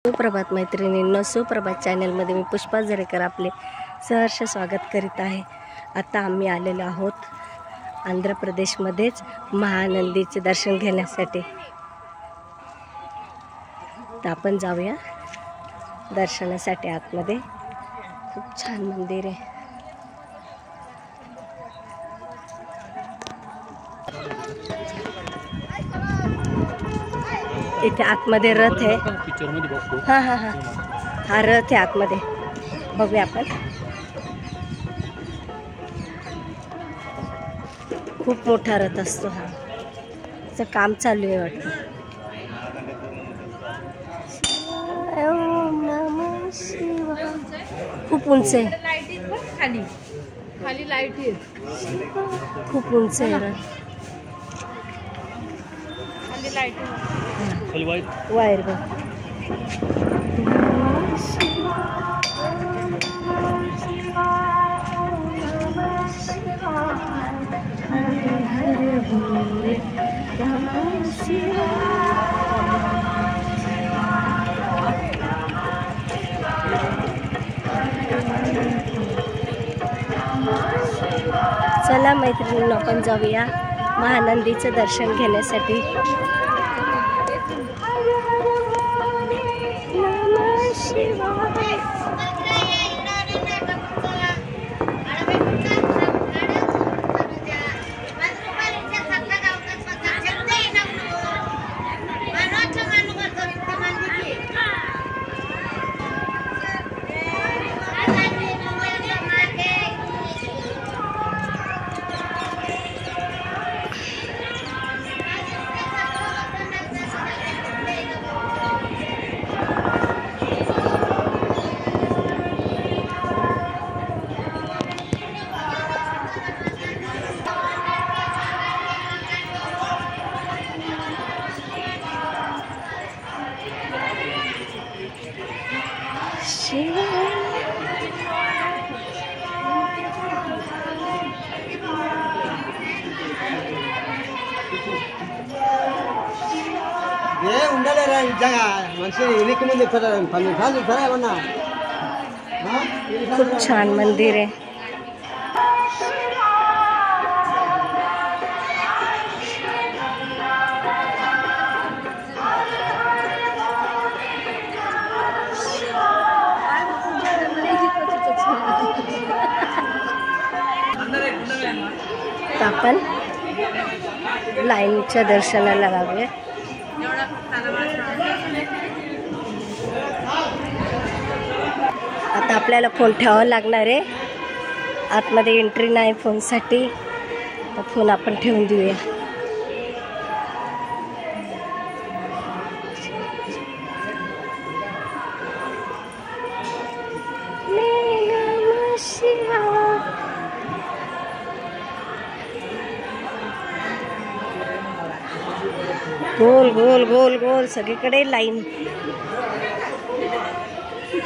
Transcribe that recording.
सुप्रभात मैत्रिणींनो, सुप्रभात चॅनलमध्ये मी पुष्पा जरेकर आपले सहर्ष स्वागत करीत आहे। आता आम्ही आलेलो आहोत आंध्र प्रदेशमध्येच महानंदीचे दर्शन घेण्यासाठी। तर आपण जाऊया दर्शनासाठी आतमध्ये। खूप छान मंदिर आहे। इथे आतमध्ये रथ आहे। हां हां हां हा रथ आहे आतमध्ये, बघूया आपण। खूप मोठा रथ असतो हा। त्याचं काम चालू आहे वाटतं। ओम नमः शिवाय। खूप उंच आहे, खाली खाली लाईट आहे, खूप उंच आहे रथ। खाली लाईट वायर बघ। चला मैत्रिणींनो, आपण जाऊया महानंदीचं दर्शन घेण्यासाठी। खूप छान मंदिर आहे। आपण लाईनच्या दर्शनाला लागले। आता आपल्याला फोन ठेवावा लागणार आहे। आतमध्ये एंट्री नाही फोनसाठी, तर फोन आपण ठेवून देऊया। गोल गोल गोल गोल सगळीकडे लाईन।